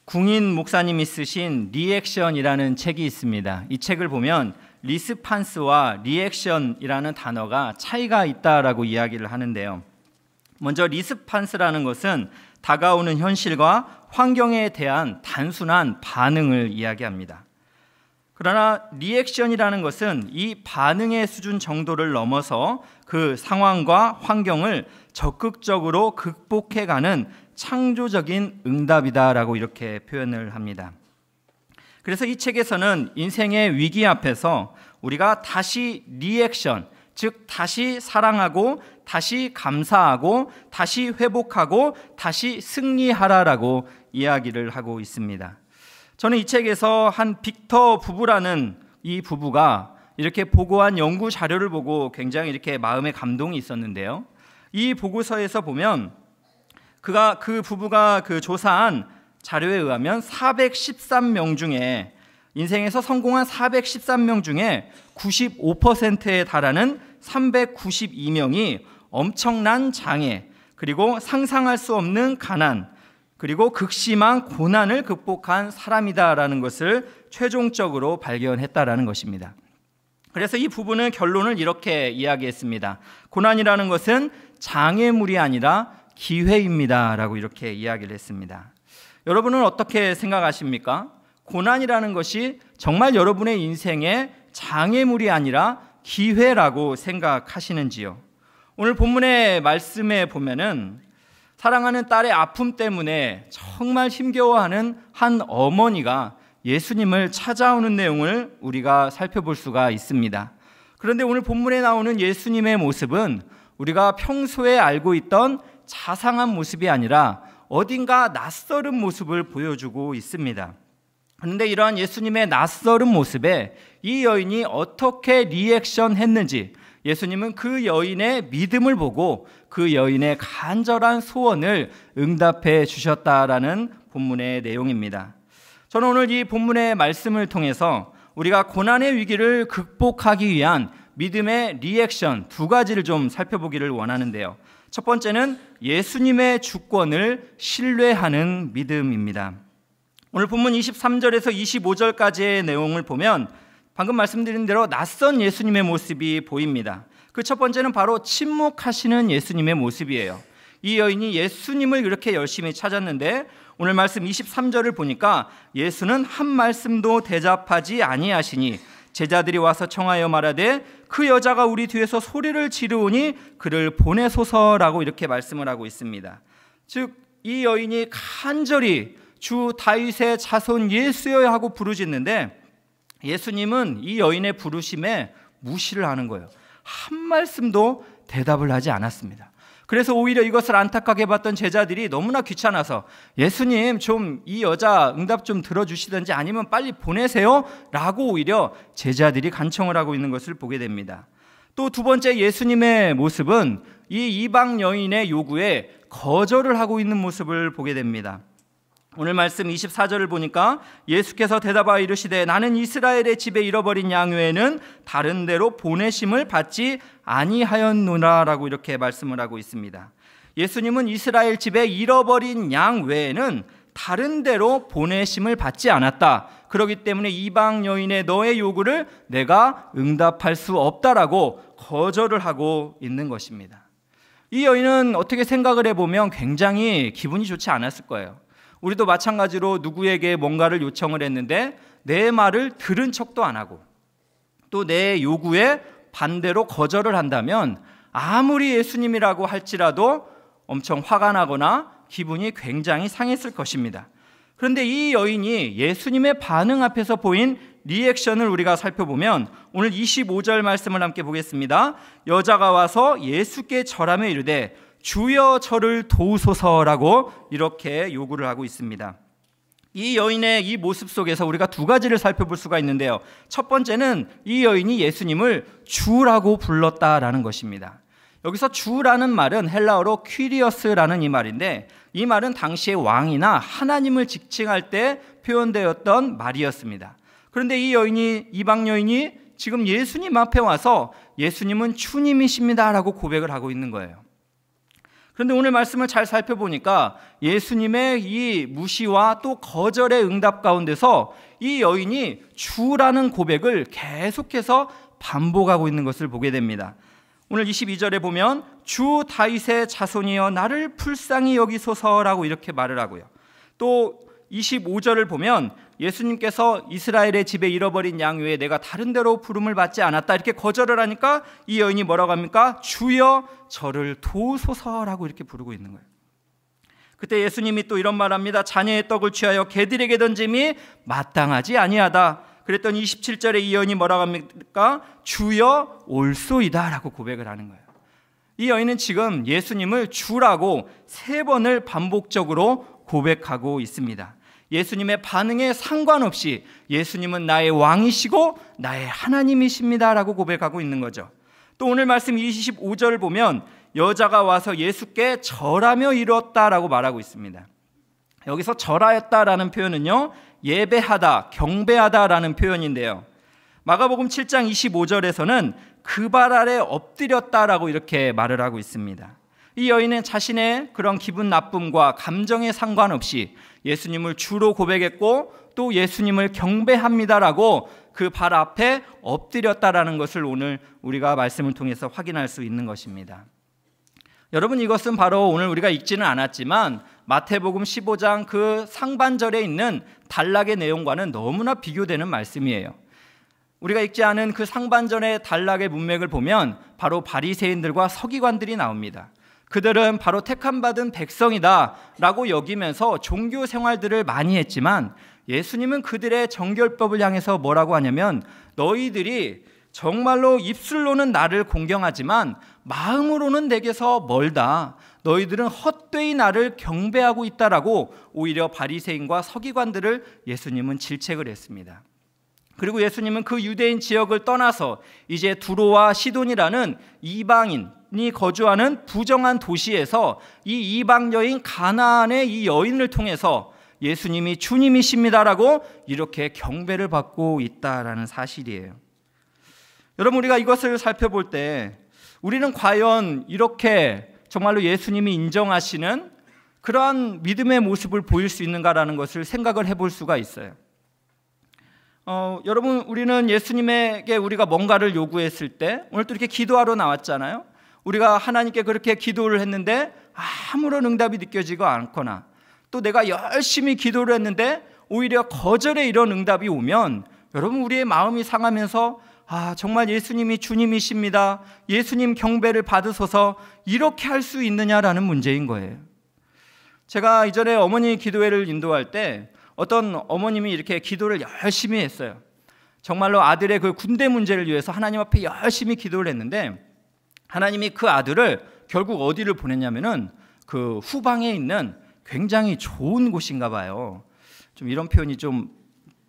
궁인 목사님이 쓰신 리액션이라는 책이 있습니다. 이 책을 보면 리스판스와 리액션이라는 단어가 차이가 있다라고 이야기를 하는데요. 먼저 리스판스라는 것은 다가오는 현실과 환경에 대한 단순한 반응을 이야기합니다. 그러나 리액션이라는 것은 이 반응의 수준 정도를 넘어서 그 상황과 환경을 적극적으로 극복해가는 창조적인 응답이다라고 이렇게 표현을 합니다. 그래서 이 책에서는 인생의 위기 앞에서 우리가 다시 리액션, 즉 다시 사랑하고 다시 감사하고 다시 회복하고 다시 승리하라라고 이야기를 하고 있습니다. 저는 이 책에서 한 빅터 부부라는 이 부부가 이렇게 보고한 연구 자료를 보고 굉장히 이렇게 마음에 감동이 있었는데요. 이 보고서에서 보면 그 부부가 조사한 자료에 의하면 413명 중에 인생에서 성공한 413명 중에 95%에 달하는 392명이 엄청난 장애, 그리고 상상할 수 없는 가난, 그리고 극심한 고난을 극복한 사람이다라는 것을 최종적으로 발견했다라는 것입니다. 그래서 이 부부는 결론을 이렇게 이야기했습니다. 고난이라는 것은 장애물이 아니라 기회입니다라고 이렇게 이야기를 했습니다. 여러분은 어떻게 생각하십니까? 고난이라는 것이 정말 여러분의 인생의 장애물이 아니라 기회라고 생각하시는지요? 오늘 본문의 말씀에 보면은 사랑하는 딸의 아픔 때문에 정말 힘겨워하는 한 어머니가 예수님을 찾아오는 내용을 우리가 살펴볼 수가 있습니다. 그런데 오늘 본문에 나오는 예수님의 모습은 우리가 평소에 알고 있던 자상한 모습이 아니라 어딘가 낯설은 모습을 보여주고 있습니다. 그런데 이러한 예수님의 낯설은 모습에 이 여인이 어떻게 리액션 했는지, 예수님은 그 여인의 믿음을 보고 그 여인의 간절한 소원을 응답해 주셨다라는 본문의 내용입니다. 저는 오늘 이 본문의 말씀을 통해서 우리가 고난의 위기를 극복하기 위한 믿음의 리액션 두 가지를 좀 살펴보기를 원하는데요. 첫 번째는 예수님의 주권을 신뢰하는 믿음입니다. 오늘 본문 23절에서 25절까지의 내용을 보면 방금 말씀드린 대로 낯선 예수님의 모습이 보입니다. 그 첫 번째는 바로 침묵하시는 예수님의 모습이에요. 이 여인이 예수님을 이렇게 열심히 찾았는데 오늘 말씀 23절을 보니까 예수는 한 말씀도 대답하지 아니하시니 제자들이 와서 청하여 말하되 그 여자가 우리 뒤에서 소리를 지르오니 그를 보내소서라고 이렇게 말씀을 하고 있습니다. 즉 이 여인이 간절히 주 다윗의 자손 예수여 하고 부르짖는데 예수님은 이 여인의 부르심에 무시를 하는 거예요. 한 말씀도 대답을 하지 않았습니다. 그래서 오히려 이것을 안타깝게 봤던 제자들이 너무나 귀찮아서 예수님 좀 이 여자 응답 좀 들어주시든지 아니면 빨리 보내세요 라고 오히려 제자들이 간청을 하고 있는 것을 보게 됩니다. 또 두 번째 예수님의 모습은 이 이방 여인의 요구에 거절을 하고 있는 모습을 보게 됩니다. 오늘 말씀 24절을 보니까 예수께서 대답하여 이르시되 나는 이스라엘의 집에 잃어버린 양 외에는 다른 데로 보내심을 받지 아니하였노라라고 이렇게 말씀을 하고 있습니다. 예수님은 이스라엘 집에 잃어버린 양 외에는 다른 데로 보내심을 받지 않았다. 그렇기 때문에 이방 여인의 너의 요구를 내가 응답할 수 없다라고 거절을 하고 있는 것입니다. 이 여인은 어떻게 생각을 해보면 굉장히 기분이 좋지 않았을 거예요. 우리도 마찬가지로 누구에게 뭔가를 요청을 했는데 내 말을 들은 척도 안 하고 또 내 요구에 반대로 거절을 한다면 아무리 예수님이라고 할지라도 엄청 화가 나거나 기분이 굉장히 상했을 것입니다. 그런데 이 여인이 예수님의 반응 앞에서 보인 리액션을 우리가 살펴보면 오늘 25절 말씀을 함께 보겠습니다. 여자가 와서 예수께 절하며 이르되 주여 저를 도우소서라고 이렇게 요구를 하고 있습니다. 이 여인의 이 모습 속에서 우리가 두 가지를 살펴볼 수가 있는데요. 첫 번째는 이 여인이 예수님을 주라고 불렀다라는 것입니다. 여기서 주라는 말은 헬라어로 퀴리어스라는 이 말인데 이 말은 당시의 왕이나 하나님을 지칭할 때 표현되었던 말이었습니다. 그런데 이 여인이 이방 여인이 지금 예수님 앞에 와서 예수님은 주님이십니다라고 고백을 하고 있는 거예요. 그런데 오늘 말씀을 잘 살펴보니까 예수님의 이 무시와 또 거절의 응답 가운데서 이 여인이 주라는 고백을 계속해서 반복하고 있는 것을 보게 됩니다. 오늘 22절에 보면 주 다윗의 자손이여 나를 불쌍히 여기소서라고 이렇게 말을 하고요. 또 25절을 보면 예수님께서 이스라엘의 집에 잃어버린 양 외에 내가 다른 데로 부름을 받지 않았다 이렇게 거절을 하니까 이 여인이 뭐라고 합니까? 주여 저를 도우소서라고 이렇게 부르고 있는 거예요. 그때 예수님이 또 이런 말합니다. 자녀의 떡을 취하여 개들에게 던짐이 마땅하지 아니하다. 그랬더니 27절에 이 여인이 뭐라고 합니까? 주여 올소이다 라고 고백을 하는 거예요. 이 여인은 지금 예수님을 주라고 3번을 반복적으로 고백하고 있습니다. 예수님의 반응에 상관없이 예수님은 나의 왕이시고 나의 하나님이십니다 라고 고백하고 있는 거죠. 또 오늘 말씀 25절을 보면 여자가 와서 예수께 절하며 이르렀다라고 말하고 있습니다. 여기서 절하였다라는 표현은요, 예배하다, 경배하다라는 표현인데요. 마가복음 7장 25절에서는 그 발 아래 엎드렸다라고 이렇게 말을 하고 있습니다. 이 여인은 자신의 그런 기분 나쁨과 감정에 상관없이 예수님을 주로 고백했고 또 예수님을 경배합니다라고 그 발 앞에 엎드렸다라는 것을 오늘 우리가 말씀을 통해서 확인할 수 있는 것입니다. 여러분, 이것은 바로 오늘 우리가 읽지는 않았지만 마태복음 15장 그 상반절에 있는 단락의 내용과는 너무나 비교되는 말씀이에요. 우리가 읽지 않은 그 상반절의 단락의 문맥을 보면 바로 바리새인들과 서기관들이 나옵니다. 그들은 바로 택함받은 백성이다 라고 여기면서 종교 생활들을 많이 했지만 예수님은 그들의 정결법을 향해서 뭐라고 하냐면 너희들이 정말로 입술로는 나를 공경하지만 마음으로는 내게서 멀다. 너희들은 헛되이 나를 경배하고 있다라고 오히려 바리새인과 서기관들을 예수님은 질책을 했습니다. 그리고 예수님은 그 유대인 지역을 떠나서 이제 두로와 시돈이라는 이방인이 거주하는 부정한 도시에서 이 이방 여인 가나안의 이 여인을 통해서 예수님이 주님이십니다라고 이렇게 경배를 받고 있다라는 사실이에요. 여러분, 우리가 이것을 살펴볼 때 우리는 과연 이렇게 정말로 예수님이 인정하시는 그러한 믿음의 모습을 보일 수 있는가라는 것을 생각을 해볼 수가 있어요. 여러분, 우리는 예수님에게 우리가 뭔가를 요구했을 때 오늘 또 이렇게 기도하러 나왔잖아요. 우리가 하나님께 그렇게 기도를 했는데 아무런 응답이 느껴지고 않거나 또 내가 열심히 기도를 했는데 오히려 거절의 이런 응답이 오면 여러분, 우리의 마음이 상하면서 정말 예수님이 주님이십니다. 예수님 경배를 받으소서 이렇게 할 수 있느냐라는 문제인 거예요. 제가 이전에 어머니 기도회를 인도할 때 어떤 어머님이 이렇게 기도를 열심히 했어요. 정말로 아들의 그 군대 문제를 위해서 하나님 앞에 열심히 기도를 했는데 하나님이 그 아들을 결국 어디를 보냈냐면은 그 후방에 있는 굉장히 좋은 곳인가 봐요. 좀 이런 표현이 좀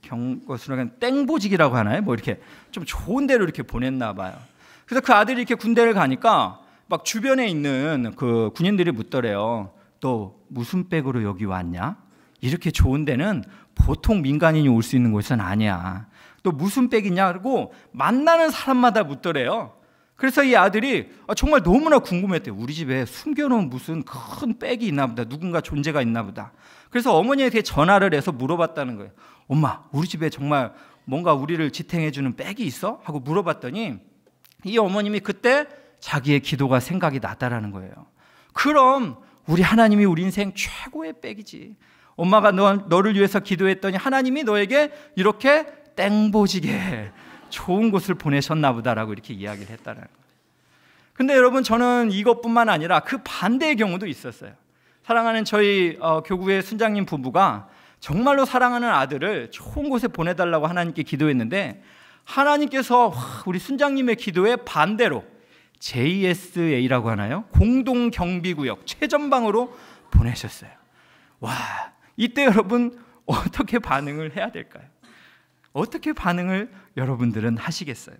경거스러운 땡보직이라고 하나요? 뭐 이렇게 좀 좋은 데로 이렇게 보냈나 봐요. 그래서 그 아들이 이렇게 군대를 가니까 막 주변에 있는 그 군인들이 묻더래요. 너 무슨 백으로 여기 왔냐? 이렇게 좋은 데는 보통 민간인이 올 수 있는 곳은 아니야. 또 무슨 백이냐고 만나는 사람마다 묻더래요. 그래서 이 아들이 정말 너무나 궁금했대요. 우리 집에 숨겨놓은 무슨 큰 백이 있나 보다. 누군가 존재가 있나 보다. 그래서 어머니한테 전화를 해서 물어봤다는 거예요. 엄마, 우리 집에 정말 뭔가 우리를 지탱해주는 백이 있어? 하고 물어봤더니 이 어머님이 그때 자기의 기도가 생각이 났다라는 거예요. 그럼 우리 하나님이 우리 인생 최고의 백이지. 엄마가 너를 위해서 기도했더니 하나님이 너에게 이렇게 땡보지게 좋은 곳을 보내셨나 보다라고 이렇게 이야기를 했다는 거예요. 근데 여러분, 저는 이것뿐만 아니라 그 반대의 경우도 있었어요. 사랑하는 저희 교구의 순장님 부부가 정말로 사랑하는 아들을 좋은 곳에 보내달라고 하나님께 기도했는데 하나님께서 우리 순장님의 기도에 반대로 JSA라고 하나요? 공동경비구역 최전방으로 보내셨어요. 와, 이때 여러분 어떻게 반응을 해야 될까요? 어떻게 반응을 여러분들은 하시겠어요?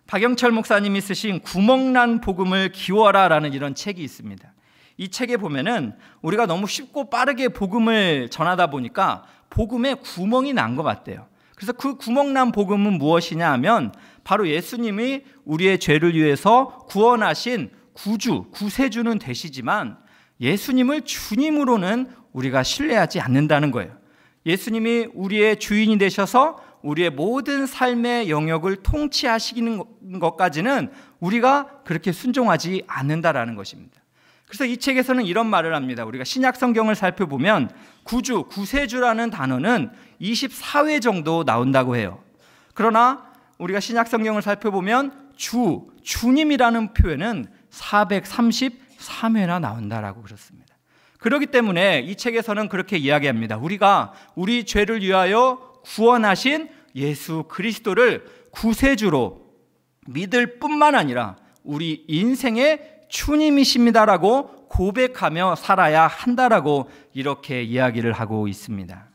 박영철 목사님이 쓰신 구멍난 복음을 기워라 라는 이런 책이 있습니다. 이 책에 보면은 우리가 너무 쉽고 빠르게 복음을 전하다 보니까 복음에 구멍이 난 것 같대요. 그래서 그 구멍난 복음은 무엇이냐 하면 바로 예수님이 우리의 죄를 위해서 구원하신 구주, 구세주는 되시지만 예수님을 주님으로는 우리가 신뢰하지 않는다는 거예요. 예수님이 우리의 주인이 되셔서 우리의 모든 삶의 영역을 통치하시는 것까지는 우리가 그렇게 순종하지 않는다라는 것입니다. 그래서 이 책에서는 이런 말을 합니다. 우리가 신약 성경을 살펴보면 구주, 구세주라는 단어는 24회 정도 나온다고 해요. 그러나 우리가 신약 성경을 살펴보면 주님이라는 표현은 433회나 나온다라고 그렇습니다. 그렇기 때문에 이 책에서는 그렇게 이야기합니다. 우리가 우리 죄를 위하여 구원하신 예수 그리스도를 구세주로 믿을 뿐만 아니라 우리 인생의 주님이십니다라고 고백하며 살아야 한다라고 이렇게 이야기를 하고 있습니다.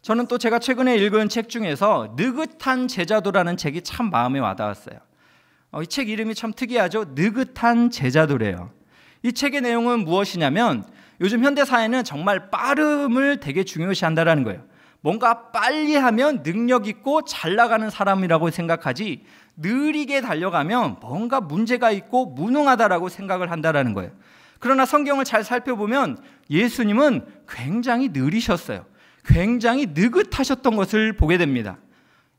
저는 또 제가 최근에 읽은 책 중에서 느긋한 제자도라는 책이 참 마음에 와닿았어요. 이 책 이름이 참 특이하죠. 느긋한 제자도래요. 이 책의 내용은 무엇이냐면 요즘 현대사회는 정말 빠름을 되게 중요시한다는 거예요. 뭔가 빨리 하면 능력 있고 잘 나가는 사람이라고 생각하지 느리게 달려가면 뭔가 문제가 있고 무능하다라고 생각을 한다는 거예요. 그러나 성경을 잘 살펴보면 예수님은 굉장히 느리셨어요. 굉장히 느긋하셨던 것을 보게 됩니다.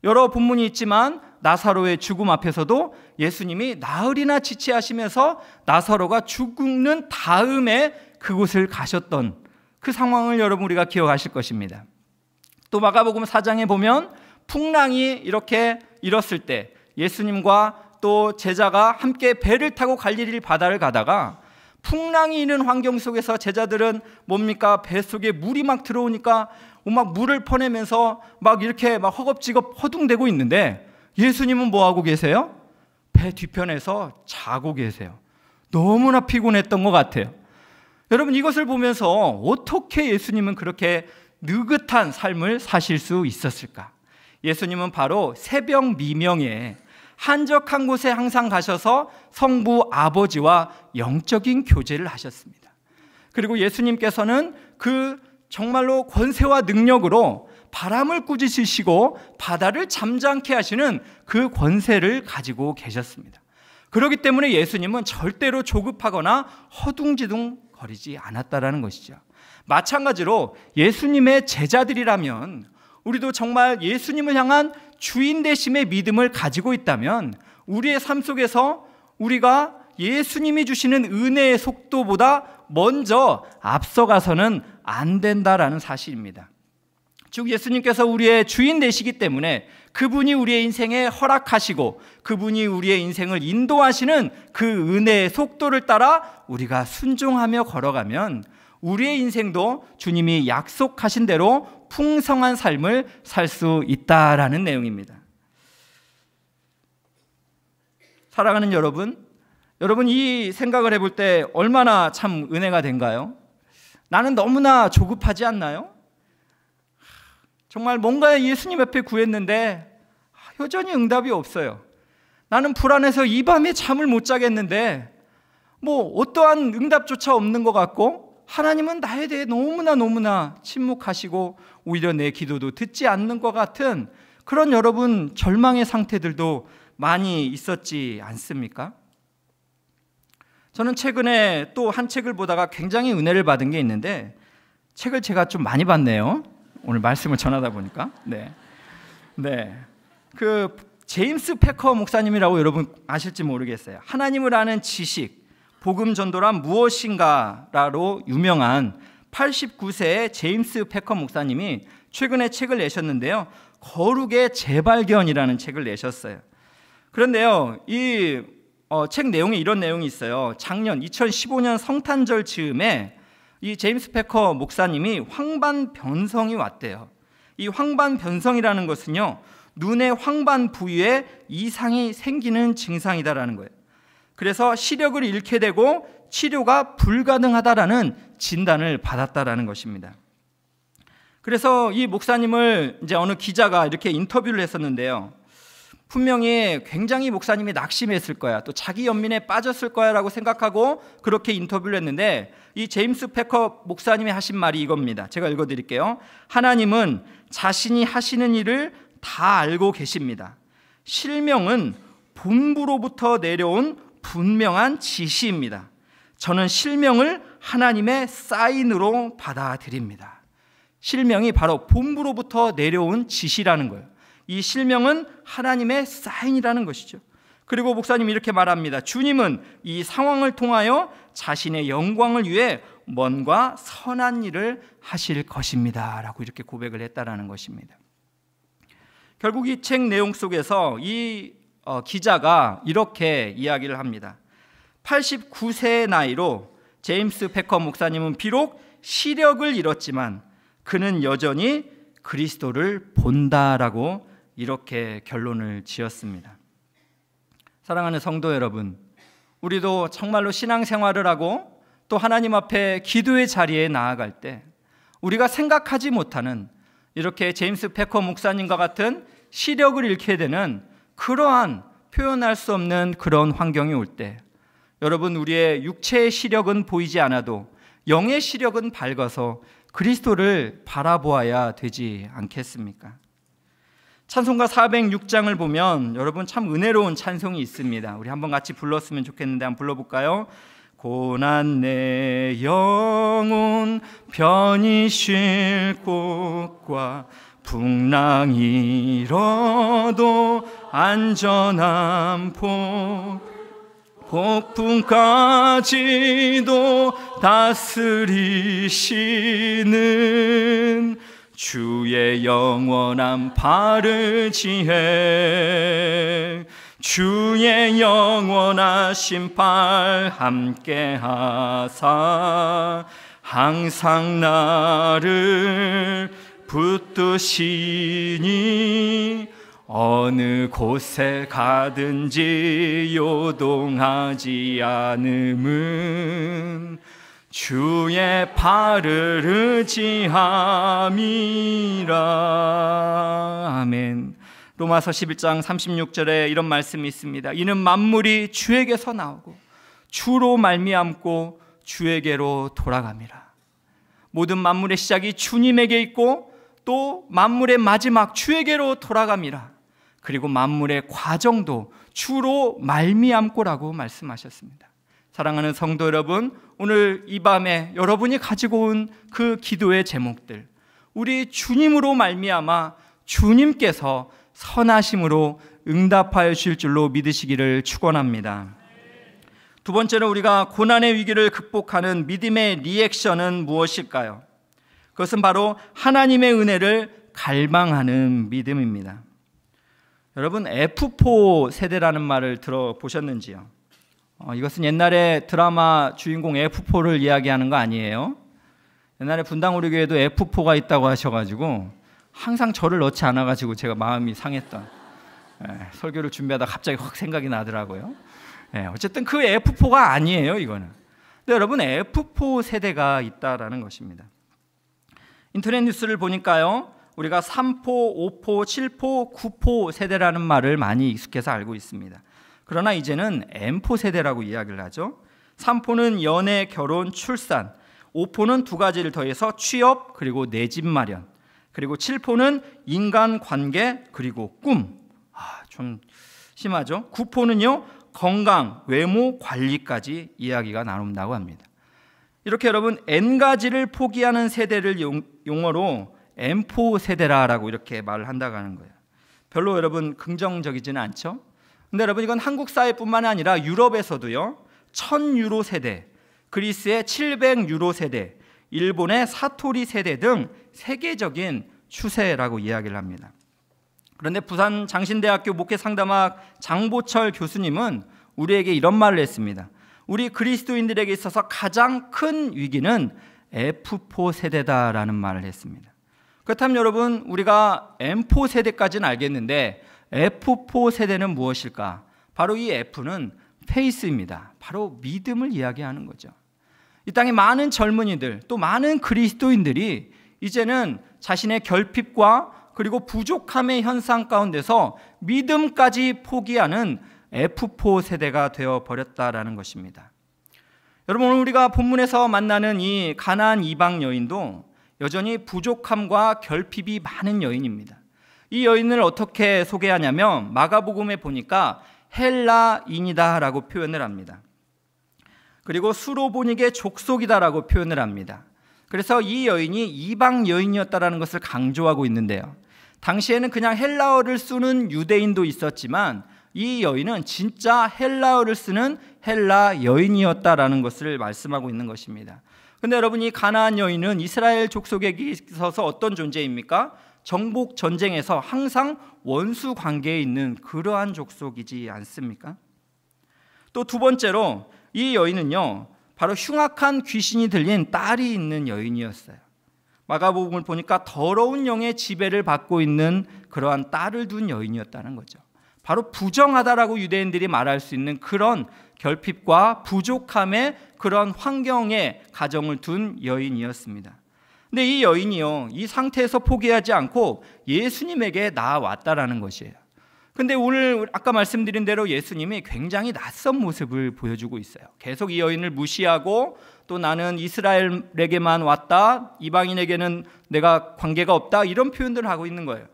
여러 본문이 있지만 나사로의 죽음 앞에서도 예수님이 나흘이나 지체하시면서 나사로가 죽는 다음에 그곳을 가셨던 그 상황을 여러분 우리가 기억하실 것입니다. 또 마가복음 4장에 보면 풍랑이 이렇게 일었을 때 예수님과 또 제자가 함께 배를 타고 갈릴리 바다를 가다가 풍랑이 있는 환경 속에서 제자들은 뭡니까? 배 속에 물이 막 들어오니까 막 물을 퍼내면서 막 이렇게 막 허겁지겁 허둥대고 있는데 예수님은 뭐 하고 계세요? 배 뒤편에서 자고 계세요. 너무나 피곤했던 것 같아요. 여러분 이것을 보면서 어떻게 예수님은 그렇게 느긋한 삶을 사실 수 있었을까? 예수님은 바로 새벽 미명에 한적한 곳에 항상 가셔서 성부 아버지와 영적인 교제를 하셨습니다. 그리고 예수님께서는 그 정말로 권세와 능력으로 바람을 꾸짖으시고 바다를 잠잠케 하시는 그 권세를 가지고 계셨습니다. 그렇기 때문에 예수님은 절대로 조급하거나 허둥지둥 거리지 않았다라는 것이죠. 마찬가지로 예수님의 제자들이라면 우리도 정말 예수님을 향한 주인 되심의 믿음을 가지고 있다면 우리의 삶 속에서 우리가 예수님이 주시는 은혜의 속도보다 먼저 앞서가서는 안 된다라는 사실입니다. 즉 예수님께서 우리의 주인 되시기 때문에 그분이 우리의 인생에 허락하시고 그분이 우리의 인생을 인도하시는 그 은혜의 속도를 따라 우리가 순종하며 걸어가면 우리의 인생도 주님이 약속하신 대로 풍성한 삶을 살 수 있다라는 내용입니다. 사랑하는 여러분 이 생각을 해볼 때 얼마나 참 은혜가 된가요? 나는 너무나 조급하지 않나요? 정말 뭔가 예수님 앞에 구했는데 여전히 응답이 없어요. 나는 불안해서 이 밤에 잠을 못 자겠는데 뭐 어떠한 응답조차 없는 것 같고 하나님은 나에 대해 너무나 침묵하시고 오히려 내 기도도 듣지 않는 것 같은 그런 여러분 절망의 상태들도 많이 있었지 않습니까? 저는 최근에 또 한 책을 보다가 굉장히 은혜를 받은 게 있는데 책을 제가 좀 많이 봤네요. 오늘 말씀을 전하다 보니까. 네. 그 제임스 패커 목사님이라고 여러분 아실지 모르겠어요. 하나님을 아는 지식, 복음 전도란 무엇인가로 유명한 89세의 제임스 패커 목사님이 최근에 책을 내셨는데요. 거룩의 재발견이라는 책을 내셨어요. 그런데요, 이 책 내용에 이런 내용이 있어요. 작년 2015년 성탄절 즈음에 이 제임스 패커 목사님이 황반 변성이 왔대요. 이 황반 변성이라는 것은요, 눈의 황반 부위에 이상이 생기는 증상이다라는 거예요. 그래서 시력을 잃게 되고 치료가 불가능하다라는 진단을 받았다라는 것입니다. 그래서 이 목사님을 이제 어느 기자가 이렇게 인터뷰를 했었는데요. 분명히 굉장히 목사님이 낙심했을 거야. 또 자기 연민에 빠졌을 거야라고 생각하고 그렇게 인터뷰를 했는데 이 제임스 패커 목사님이 하신 말이 이겁니다. 제가 읽어드릴게요. 하나님은 자신이 하시는 일을 다 알고 계십니다. 실명은 본부로부터 내려온 분명한 지시입니다. 저는 실명을 하나님의 사인으로 받아들입니다. 실명이 바로 본부로부터 내려온 지시라는 거예요. 이 실명은 하나님의 사인이라는 것이죠. 그리고 목사님이 이렇게 말합니다. 주님은 이 상황을 통하여 자신의 영광을 위해 먼과 선한 일을 하실 것입니다 라고 이렇게 고백을 했다라는 것입니다. 결국 이 책 내용 속에서 이 기자가 이렇게 이야기를 합니다. 89세의 나이로 제임스 패커 목사님은 비록 시력을 잃었지만 그는 여전히 그리스도를 본다라고 이렇게 결론을 지었습니다. 사랑하는 성도 여러분, 우리도 정말로 신앙생활을 하고 또 하나님 앞에 기도의 자리에 나아갈 때 우리가 생각하지 못하는 이렇게 제임스 패커 목사님과 같은 시력을 잃게 되는 그러한 표현할 수 없는 그런 환경이 올 때 여러분, 우리의 육체의 시력은 보이지 않아도 영의 시력은 밝아서 그리스도를 바라보아야 되지 않겠습니까? 찬송가 406장을 보면 여러분 참 은혜로운 찬송이 있습니다. 우리 한번 같이 불렀으면 좋겠는데 한번 불러볼까요? 고난 내 영혼 편히 쉴 곳과 풍랑이 일어도 안전한 폭풍까지도 다스리시는 주의 영원한 팔을 지혜 주의 영원하신 팔 함께하사 항상 나를 붙드시니 어느 곳에 가든지 요동하지 않음은 주의 팔을 의지함이라. 아멘. 로마서 11장 36절에 이런 말씀이 있습니다. 이는 만물이 주에게서 나오고 주로 말미암고 주에게로 돌아갑니다. 모든 만물의 시작이 주님에게 있고 또 만물의 마지막 주에게로 돌아갑니다. 그리고 만물의 과정도 주로 말미암고라고 말씀하셨습니다. 사랑하는 성도 여러분, 오늘 이 밤에 여러분이 가지고 온 그 기도의 제목들, 우리 주님으로 말미암아 주님께서 선하심으로 응답하여 주실 줄로 믿으시기를 축원합니다. 두 번째로 우리가 고난의 위기를 극복하는 믿음의 리액션은 무엇일까요? 그것은 바로 하나님의 은혜를 갈망하는 믿음입니다. 여러분, F4 세대라는 말을 들어보셨는지요? 이것은 옛날에 드라마 주인공 F4를 이야기하는 거 아니에요? 옛날에 분당 우리 교회도 F4가 있다고 하셔가지고 항상 저를 넣지 않아가지고 제가 마음이 상했던 설교를 준비하다 갑자기 확 생각이 나더라고요. 어쨌든 그 F4가 아니에요, 이거는. 근데 여러분, F4 세대가 있다라는 것입니다. 인터넷 뉴스를 보니까요, 우리가 3포, 5포, 7포, 9포 세대라는 말을 많이 익숙해서 알고 있습니다. 그러나 이제는 M포 세대라고 이야기를 하죠. 3포는 연애, 결혼, 출산, 5포는 두 가지를 더해서 취업, 그리고 내 집 마련, 그리고 7포는 인간관계, 그리고 꿈. 좀 심하죠. 9포는요, 건강, 외모, 관리까지 이야기가 나온다고 합니다. 이렇게 여러분, N가지를 포기하는 세대를 용어로 M포 세대라고 이렇게 말을 한다고 하는 거예요. 별로 여러분 긍정적이지는 않죠. 근데 여러분, 이건 한국 사회뿐만 아니라 유럽에서도요, 1000유로 세대, 그리스의 700유로 세대, 일본의 사토리 세대 등 세계적인 추세라고 이야기를 합니다. 그런데 부산 장신대학교 목회상담학 장보철 교수님은 우리에게 이런 말을 했습니다. 우리 그리스도인들에게 있어서 가장 큰 위기는 F4 세대다라는 말을 했습니다. 그렇다면 여러분, 우리가 M4 세대까지는 알겠는데 F4 세대는 무엇일까? 바로 이 F는 페이스입니다. 바로 믿음을 이야기하는 거죠. 이 땅에 많은 젊은이들, 또 많은 그리스도인들이 이제는 자신의 결핍과 그리고 부족함의 현상 가운데서 믿음까지 포기하는 F4 세대가 되어버렸다라는 것입니다. 여러분, 오늘 우리가 본문에서 만나는 이 가나안 이방 여인도 여전히 부족함과 결핍이 많은 여인입니다. 이 여인을 어떻게 소개하냐면 마가복음에 보니까 헬라인이다라고 표현을 합니다. 그리고 수로보닉의 족속이다라고 표현을 합니다. 그래서 이 여인이 이방 여인이었다라는 것을 강조하고 있는데요. 당시에는 그냥 헬라어를 쓰는 유대인도 있었지만 이 여인은 진짜 헬라어를 쓰는 헬라 여인이었다라는 것을 말씀하고 있는 것입니다. 근데 여러분, 이 가나안 여인은 이스라엘 족속에 있어서 어떤 존재입니까? 정복 전쟁에서 항상 원수 관계에 있는 그러한 족속이지 않습니까? 또 두 번째로 이 여인은요, 바로 흉악한 귀신이 들린 딸이 있는 여인이었어요. 마가복음을 보니까 더러운 영의 지배를 받고 있는 그러한 딸을 둔 여인이었다는 거죠. 바로 부정하다라고 유대인들이 말할 수 있는 그런 결핍과 부족함의 그런 환경에 가정을 둔 여인이었습니다. 근데 이 여인이요, 이 상태에서 포기하지 않고 예수님에게 나아왔다라는 것이에요. 근데 오늘 아까 말씀드린 대로 예수님이 굉장히 낯선 모습을 보여주고 있어요. 계속 이 여인을 무시하고 또 나는 이스라엘에게만 왔다, 이방인에게는 내가 관계가 없다, 이런 표현들을 하고 있는 거예요.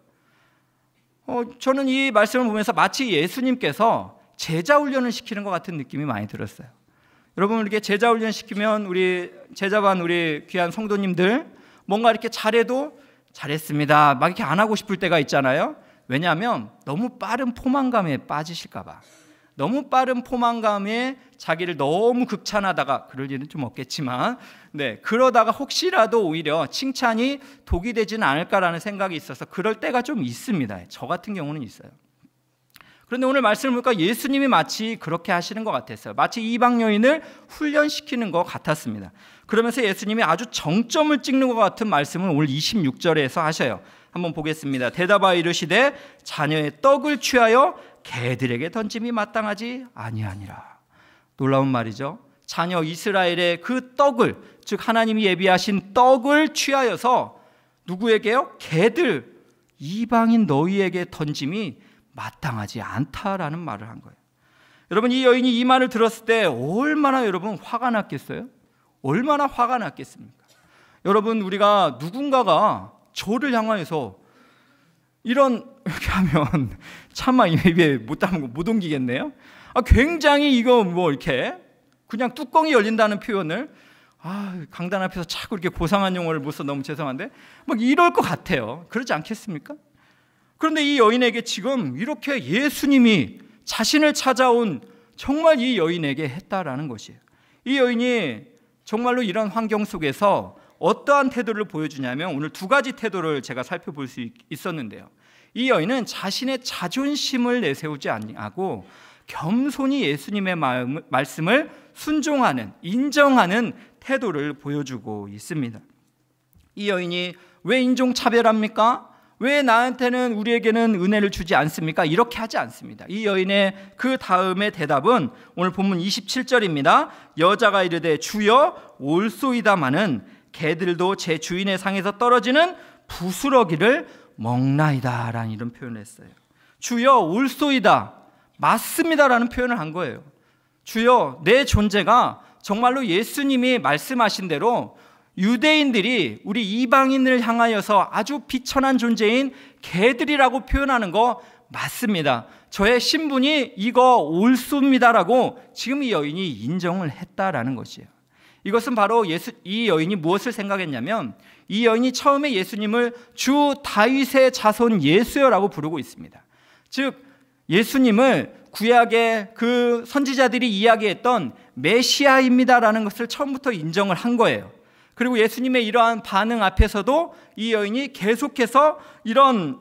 저는 이 말씀을 보면서 마치 예수님께서 제자 훈련을 시키는 것 같은 느낌이 많이 들었어요. 여러분, 이렇게 제자 훈련 시키면 우리 제자반 우리 귀한 성도님들 뭔가 이렇게 잘해도 잘했습니다 막 이렇게 안 하고 싶을 때가 있잖아요. 왜냐하면 너무 빠른 포만감에 빠지실까 봐. 너무 빠른 포만감에 자기를 너무 극찬하다가, 그럴 일은 좀 없겠지만, 그러다가 혹시라도 오히려 칭찬이 독이 되지는 않을까라는 생각이 있어서 그럴 때가 좀 있습니다. 저 같은 경우는 있어요. 그런데 오늘 말씀을 보니까 예수님이 마치 그렇게 하시는 것 같았어요. 마치 이방 여인을 훈련시키는 것 같았습니다. 그러면서 예수님이 아주 정점을 찍는 것 같은 말씀을 오늘 26절에서 하셔요. 한번 보겠습니다. 대답하여 이르시되 자녀의 떡을 취하여 개들에게 던짐이 마땅하지 아니하니라. 놀라운 말이죠. 자녀 이스라엘의 그 떡을, 즉 하나님이 예비하신 떡을 취하여서 누구에게요? 개들, 이방인 너희에게 던짐이 마땅하지 않다라는 말을 한 거예요. 여러분, 이 여인이 이 말을 들었을 때 얼마나 여러분 화가 났겠어요? 얼마나 화가 났겠습니까? 여러분, 우리가 누군가가 저를 향하여서 이런 이렇게 하면 차마 입에 못 담고 못 옮기겠네요. 굉장히 이거 뭐 이렇게 그냥 뚜껑이 열린다는 표현을 강단 앞에서 자꾸 이렇게 고상한 용어를 못 써 너무 죄송한데 막 이럴 것 같아요. 그러지 않겠습니까? 그런데 이 여인에게 지금 이렇게 예수님이 자신을 찾아온 정말 이 여인에게 했다라는 것이에요. 이 여인이 정말로 이런 환경 속에서 어떠한 태도를 보여주냐면 오늘 두 가지 태도를 제가 살펴볼 수 있었는데요. 이 여인은 자신의 자존심을 내세우지 아니하고 겸손히 예수님의 말씀을 순종하는, 인정하는 태도를 보여주고 있습니다. 이 여인이 왜 인종차별합니까? 왜 나한테는, 우리에게는 은혜를 주지 않습니까? 이렇게 하지 않습니다. 이 여인의 그 다음의 대답은 오늘 본문 27절입니다. 여자가 이르되 주여 올소이다마는 개들도 제 주인의 상에서 떨어지는 부스러기를 먹나이다 라는 이런 표현을 했어요. 주여 올소이다, 맞습니다라는 표현을 한 거예요. 주여, 내 존재가 정말로 예수님이 말씀하신 대로 유대인들이 우리 이방인을 향하여서 아주 비천한 존재인 개들이라고 표현하는 거 맞습니다. 저의 신분이 이거 올소입니다라고 지금 이 여인이 인정을 했다라는 것이에요. 이것은 바로 이 여인이 무엇을 생각했냐면 이 여인이 처음에 예수님을 주 다윗의 자손 예수여라고 부르고 있습니다. 즉 예수님을 구약의 그 선지자들이 이야기했던 메시아입니다라는 것을 처음부터 인정을 한 거예요. 그리고 예수님의 이러한 반응 앞에서도 이 여인이 계속해서 이런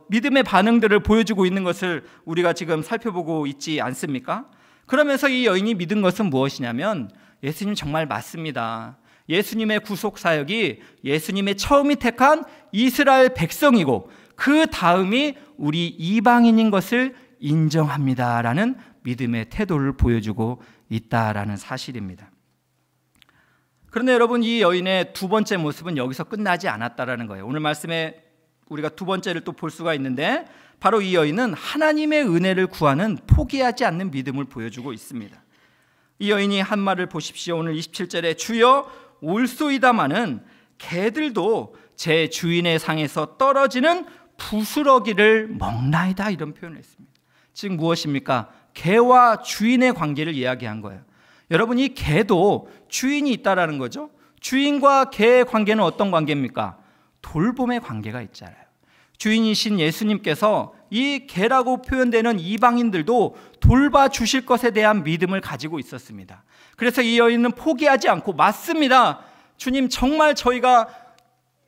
믿음의 반응들을 보여주고 있는 것을 우리가 지금 살펴보고 있지 않습니까? 그러면서 이 여인이 믿은 것은 무엇이냐면 예수님 정말 맞습니다. 예수님의 구속사역이 예수님의 처음이 택한 이스라엘 백성이고 그 다음이 우리 이방인인 것을 인정합니다라는 믿음의 태도를 보여주고 있다라는 사실입니다. 그런데 여러분, 이 여인의 두 번째 모습은 여기서 끝나지 않았다라는 거예요. 오늘 말씀에 우리가 두 번째를 또 볼 수가 있는데 바로 이 여인은 하나님의 은혜를 구하는 포기하지 않는 믿음을 보여주고 있습니다. 이 여인이 한 말을 보십시오. 오늘 27절에 주여 올소이다마는 개들도 제 주인의 상에서 떨어지는 부스러기를 먹나이다 이런 표현을 했습니다. 즉 무엇입니까? 개와 주인의 관계를 이야기한 거예요. 여러분, 이 개도 주인이 있다라는 거죠. 주인과 개의 관계는 어떤 관계입니까? 돌봄의 관계가 있잖아요. 주인이신 예수님께서 이 개라고 표현되는 이방인들도 돌봐주실 것에 대한 믿음을 가지고 있었습니다. 그래서 이 여인은 포기하지 않고, 맞습니다, 주님, 정말 저희가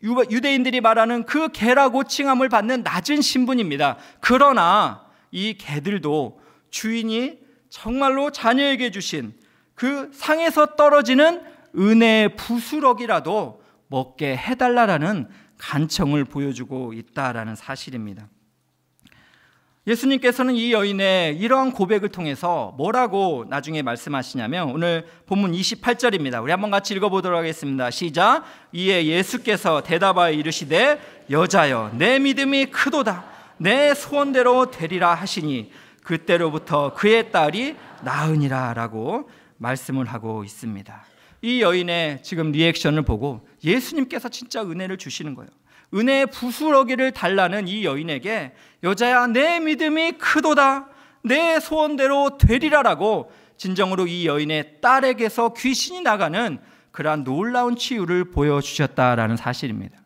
유대인들이 말하는 그 개라고 칭함을 받는 낮은 신분입니다. 그러나 이 개들도 주인이 정말로 자녀에게 주신 그 상에서 떨어지는 은혜의 부스러기라도 먹게 해달라라는 간청을 보여주고 있다라는 사실입니다. 예수님께서는 이 여인의 이러한 고백을 통해서 뭐라고 나중에 말씀하시냐면, 오늘 본문 28절입니다. 우리 한번 같이 읽어보도록 하겠습니다. 시작. 이에 예수께서 대답하여 이르시되 여자여, 내 믿음이 크도다. 내 소원대로 되리라 하시니 그때로부터 그의 딸이 나으니라 라고 말씀을 하고 있습니다. 이 여인의 지금 리액션을 보고 예수님께서 진짜 은혜를 주시는 거예요. 은혜의 부스러기를 달라는 이 여인에게 여자야, 내 믿음이 크도다, 내 소원대로 되리라라고 진정으로 이 여인의 딸에게서 귀신이 나가는 그러한 놀라운 치유를 보여주셨다라는 사실입니다.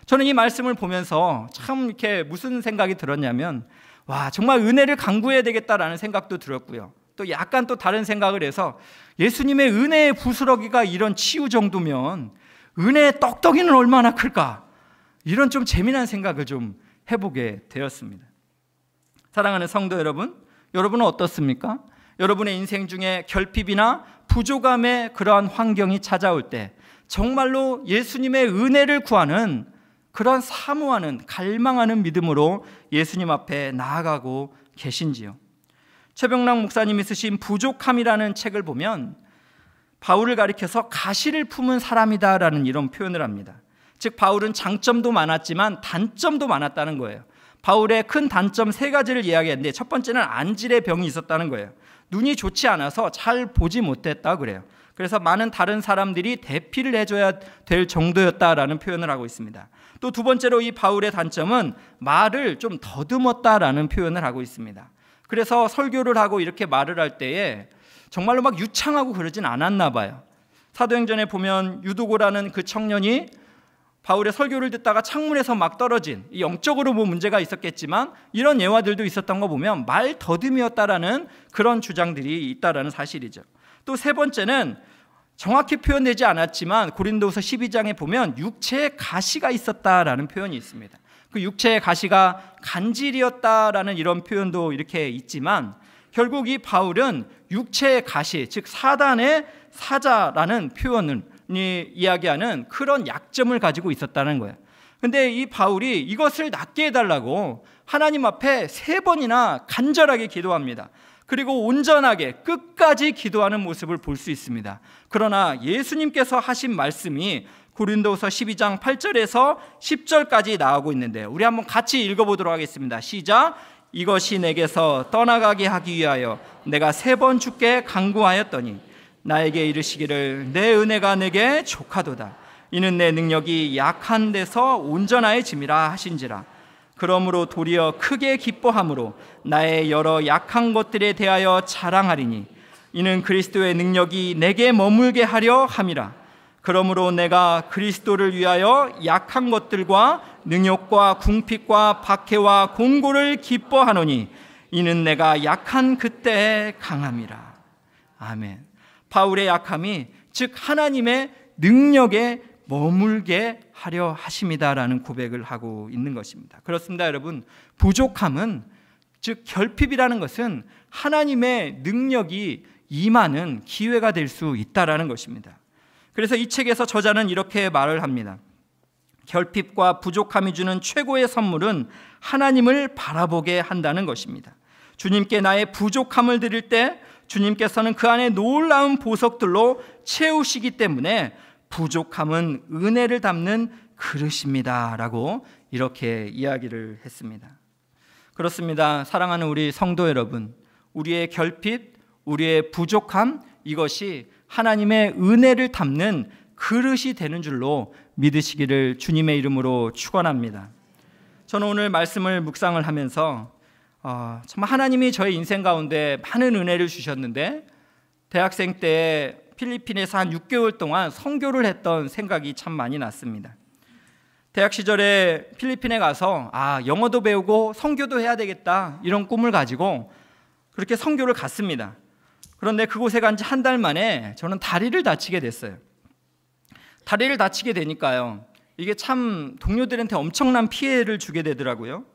저는 이 말씀을 보면서 참 이렇게 무슨 생각이 들었냐면, 와, 정말 은혜를 강구해야 되겠다라는 생각도 들었고요. 또 약간 또 다른 생각을 해서, 예수님의 은혜의 부스러기가 이런 치유 정도면 은혜의 떡떡이는 얼마나 클까, 이런 좀 재미난 생각을 좀 해보게 되었습니다. 사랑하는 성도 여러분, 여러분은 어떻습니까? 여러분의 인생 중에 결핍이나 부족함의 그러한 환경이 찾아올 때 정말로 예수님의 은혜를 구하는, 그런 사모하는, 갈망하는 믿음으로 예수님 앞에 나아가고 계신지요? 최병락 목사님이 쓰신 부족함이라는 책을 보면 바울을 가리켜서 가시를 품은 사람이다라는 이런 표현을 합니다. 즉 바울은 장점도 많았지만 단점도 많았다는 거예요. 바울의 큰 단점 3가지를 이야기했는데, 첫 번째는 안질의 병이 있었다는 거예요. 눈이 좋지 않아서 잘 보지 못했다 그래요. 그래서 많은 다른 사람들이 대피를 해줘야 될 정도였다라는 표현을 하고 있습니다. 또 두 번째로 이 바울의 단점은 말을 좀 더듬었다라는 표현을 하고 있습니다. 그래서 설교를 하고 이렇게 말을 할 때에 정말로 막 유창하고 그러진 않았나 봐요. 사도행전에 보면 유두고라는 그 청년이 바울의 설교를 듣다가 창문에서 막 떨어진, 영적으로 뭐 문제가 있었겠지만 이런 예화들도 있었던 거 보면 말 더듬이었다라는 그런 주장들이 있다라는 사실이죠. 또 세 번째는 정확히 표현되지 않았지만 고린도후서 12장에 보면 육체에 가시가 있었다라는 표현이 있습니다. 그 육체의 가시가 간질이었다라는 이런 표현도 이렇게 있지만, 결국 이 바울은 육체의 가시, 즉 사단의 사자라는 표현을 이야기하는 그런 약점을 가지고 있었다는 거예요. 근데 이 바울이 이것을 낫게 해달라고 하나님 앞에 3번이나 간절하게 기도합니다. 그리고 온전하게 끝까지 기도하는 모습을 볼 수 있습니다. 그러나 예수님께서 하신 말씀이 고린도후서 12장 8절에서 10절까지 나오고 있는데, 우리 한번 같이 읽어보도록 하겠습니다. 시작. 이것이 내게서 떠나가게 하기 위하여 내가 3번 주께 간구하였더니 나에게 이르시기를 내 은혜가 내게 족하도다. 이는 내 능력이 약한 데서 온전하여짐이라 하신지라. 그러므로 도리어 크게 기뻐함으로 나의 여러 약한 것들에 대하여 자랑하리니 이는 그리스도의 능력이 내게 머물게 하려 함이라. 그러므로 내가 그리스도를 위하여 약한 것들과 능욕과 궁핍과 박해와 곤고를 기뻐하노니 이는 내가 약한 그때에 강함이라. 아멘. 바울의 약함이 즉 하나님의 능력에 머물게 하려 하심이다라는 고백을 하고 있는 것입니다. 그렇습니다, 여러분. 부족함은, 즉 결핍이라는 것은 하나님의 능력이 임하는 기회가 될 수 있다라는 것입니다. 그래서 이 책에서 저자는 이렇게 말을 합니다. 결핍과 부족함이 주는 최고의 선물은 하나님을 바라보게 한다는 것입니다. 주님께 나의 부족함을 드릴 때 주님께서는 그 안에 놀라운 보석들로 채우시기 때문에 부족함은 은혜를 담는 그릇입니다 라고 이렇게 이야기를 했습니다. 그렇습니다. 사랑하는 우리 성도 여러분, 우리의 결핍, 우리의 부족함, 이것이 하나님의 은혜를 담는 그릇이 되는 줄로 믿으시기를 주님의 이름으로 축원합니다. 저는 오늘 말씀을 묵상을 하면서 정말 하나님이 저의 인생 가운데 많은 은혜를 주셨는데 대학생 때 필리핀에서 한 6개월 동안 선교를 했던 생각이 참 많이 났습니다. 대학 시절에 필리핀에 가서 영어도 배우고 선교도 해야 되겠다 이런 꿈을 가지고 그렇게 선교를 갔습니다. 그런데 그곳에 간 지 한 달 만에 저는 다리를 다치게 됐어요. 다리를 다치게 되니까요, 이게 참 동료들한테 엄청난 피해를 주게 되더라고요.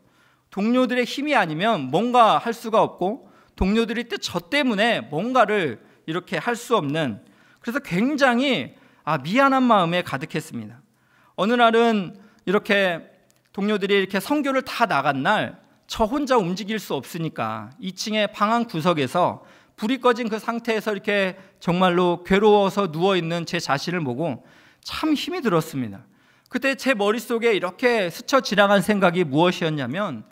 동료들의 힘이 아니면 뭔가 할 수가 없고 동료들이 또 저 때문에 뭔가를 이렇게 할 수 없는, 그래서 굉장히 미안한 마음에 가득했습니다. 어느 날은 이렇게 동료들이 이렇게 선교를 다 나간 날 저 혼자 움직일 수 없으니까 2층의 방 한 구석에서 불이 꺼진 그 상태에서 이렇게 정말로 괴로워서 누워있는 제 자신을 보고 참 힘이 들었습니다. 그때 제 머릿속에 이렇게 스쳐 지나간 생각이 무엇이었냐면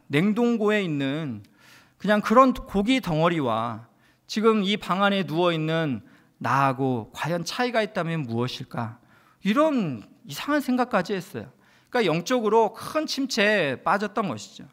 냉동고에 있는 그냥 그런 고기 덩어리와 지금 이 방 안에 누워있는 나하고 과연 차이가 있다면 무엇일까? 이런 이상한 생각까지 했어요. 그러니까 영적으로 큰 침체에 빠졌던 것이죠.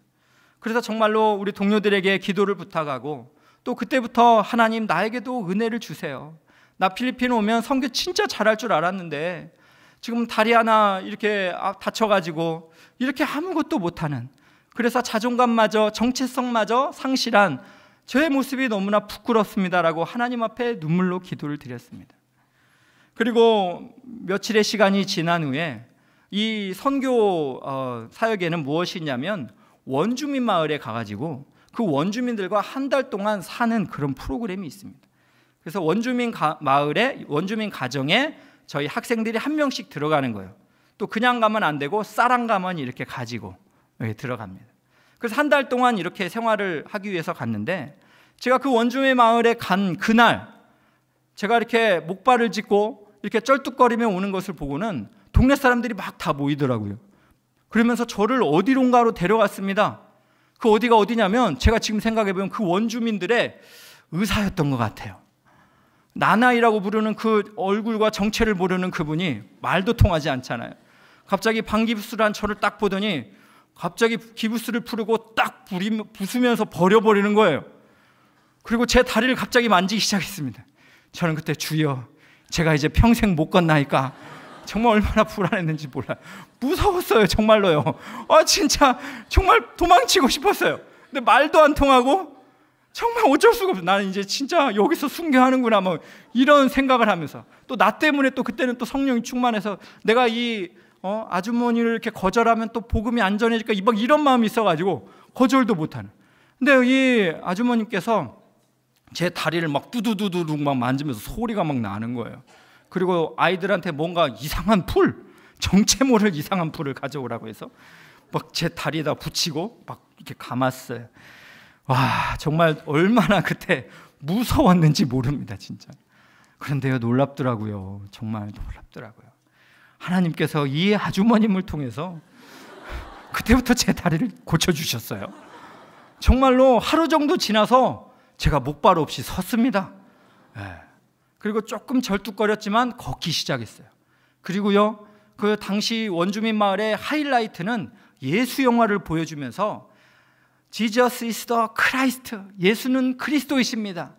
그래서 정말로 우리 동료들에게 기도를 부탁하고 또 그때부터 하나님 나에게도 은혜를 주세요. 나 필리핀 오면 선교 진짜 잘할 줄 알았는데 지금 다리 하나 이렇게 다쳐가지고 이렇게 아무것도 못하는, 그래서 자존감마저 정체성마저 상실한 저의 모습이 너무나 부끄럽습니다라고 하나님 앞에 눈물로 기도를 드렸습니다. 그리고 며칠의 시간이 지난 후에 이 선교 사역에는 무엇이 있냐면 원주민 마을에 가가지고 그 원주민들과 한 달 동안 사는 그런 프로그램이 있습니다. 그래서 원주민 마을에, 원주민 가정에 저희 학생들이 한 명씩 들어가는 거예요. 또 그냥 가면 안 되고 쌀 가만 이렇게 가지고 들어갑니다. 그래서 한 달 동안 이렇게 생활을 하기 위해서 갔는데 제가 그 원주민 마을에 간 그날 제가 이렇게 목발을 짚고 이렇게 쩔뚝거리며 오는 것을 보고는 동네 사람들이 막 다 모이더라고요. 그러면서 저를 어디론가로 데려갔습니다. 그 어디가 어디냐면 제가 지금 생각해보면 그 원주민들의 의사였던 것 같아요. 나나이라고 부르는 그 얼굴과 정체를 모르는 그분이 말도 통하지 않잖아요. 갑자기 방기부스를 한 저를 딱 보더니 갑자기 기부스를 풀고 딱 부수면서 버려버리는 거예요. 그리고 제 다리를 갑자기 만지기 시작했습니다. 저는 그때 주여, 제가 이제 평생 못 건나니까 정말 얼마나 불안했는지 몰라요. 무서웠어요, 정말로요. 진짜 정말 도망치고 싶었어요. 근데 말도 안 통하고 정말 어쩔 수가 없어요. 나는 이제 진짜 여기서 순교하는구나 뭐 이런 생각을 하면서 또 나 때문에 또 그때는 또 성령이 충만해서 내가 이 아주머니를 이렇게 거절하면 또 복음이 안 전해질까 막 이런 마음이 있어가지고 거절도 못하는. 근데 이 아주머님께서 제 다리를 막 두두두두 막 만지면서 소리가 막 나는 거예요. 그리고 아이들한테 뭔가 이상한 풀, 정체 모를 이상한 풀을 가져오라고 해서 막 제 다리에다 붙이고 막 이렇게 감았어요. 와, 정말 얼마나 그때 무서웠는지 모릅니다, 진짜. 그런데요, 놀랍더라고요. 정말 놀랍더라고요. 하나님께서 이 아주머님을 통해서 그때부터 제 다리를 고쳐주셨어요. 정말로 하루 정도 지나서 제가 목발 없이 섰습니다. 그리고 조금 절뚝거렸지만 걷기 시작했어요. 그리고요, 그 당시 원주민 마을의 하이라이트는 예수 영화를 보여주면서 Jesus is the Christ, 예수는 그리스도이십니다.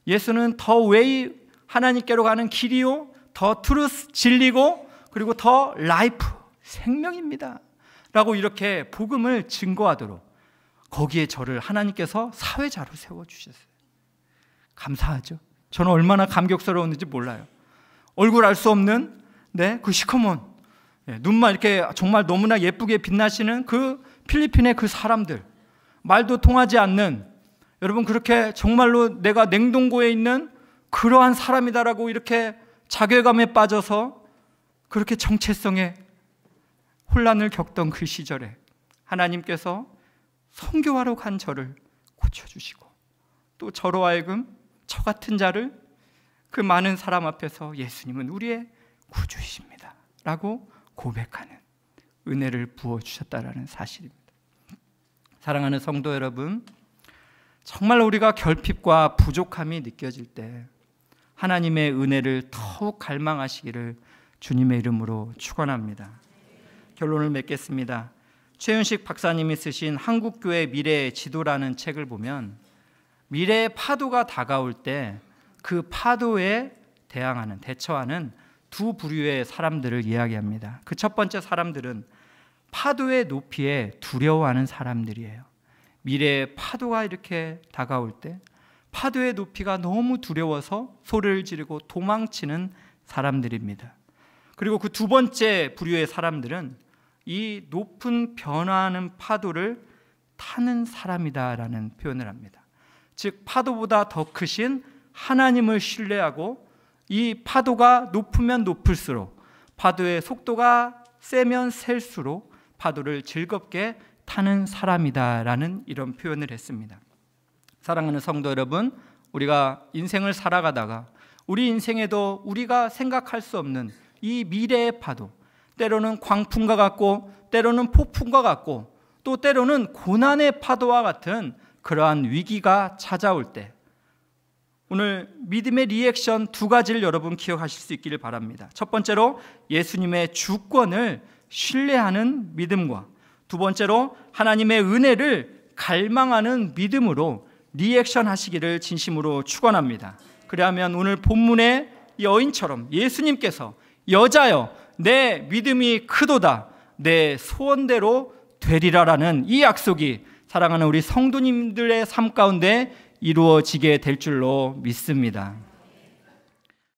예수는 더 웨이, 하나님께로 가는 길이요, 더 트루스, 진리고, 그리고 더 라이프, 생명입니다 라고 이렇게 복음을 증거하도록 거기에 저를 하나님께서 사회자로 세워주셨어요. 감사하죠. 저는 얼마나 감격스러웠는지 몰라요. 얼굴 알 수 없는 그 시커먼 눈만 이렇게 정말 너무나 예쁘게 빛나시는 그 필리핀의 그 사람들, 말도 통하지 않는, 여러분 그렇게 정말로 내가 냉동고에 있는 그러한 사람이다라고 이렇게 자괴감에 빠져서 그렇게 정체성에 혼란을 겪던 그 시절에 하나님께서 선교하러 간 저를 고쳐주시고 또 저로 하여금 저 같은 자를 그 많은 사람 앞에서 예수님은 우리의 구주이십니다 라고 고백하는 은혜를 부어주셨다라는 사실입니다. 사랑하는 성도 여러분, 정말 우리가 결핍과 부족함이 느껴질 때 하나님의 은혜를 더욱 갈망하시기를 주님의 이름으로 축원합니다. 결론을 맺겠습니다. 최윤식 박사님이 쓰신 한국교회 미래의 지도라는 책을 보면 미래의 파도가 다가올 때 그 파도에 대처하는 두 부류의 사람들을 이야기합니다. 그 첫 번째 사람들은 파도의 높이에 두려워하는 사람들이에요. 미래의 파도가 이렇게 다가올 때 파도의 높이가 너무 두려워서 소리를 지르고 도망치는 사람들입니다. 그리고 그 두 번째 부류의 사람들은 이 높은 변화하는 파도를 타는 사람이다라는 표현을 합니다. 즉 파도보다 더 크신 하나님을 신뢰하고 이 파도가 높으면 높을수록 파도의 속도가 세면 셀수록 파도를 즐겁게 타는 사람이다라는 이런 표현을 했습니다. 사랑하는 성도 여러분, 우리가 인생을 살아가다가 우리 인생에도 우리가 생각할 수 없는 이 미래의 파도, 때로는 광풍과 같고 때로는 폭풍과 같고 또 때로는 고난의 파도와 같은 그러한 위기가 찾아올 때 오늘 믿음의 리액션 두 가지를 여러분 기억하실 수 있기를 바랍니다. 첫 번째로 예수님의 주권을 신뢰하는 믿음과 두 번째로 하나님의 은혜를 갈망하는 믿음으로 리액션 하시기를 진심으로 축원합니다. 그리하면 오늘 본문의 여인처럼 예수님께서 여자여 내 믿음이 크도다 내 소원대로 되리라라는 이 약속이 사랑하는 우리 성도님들의 삶 가운데 이루어지게 될 줄로 믿습니다.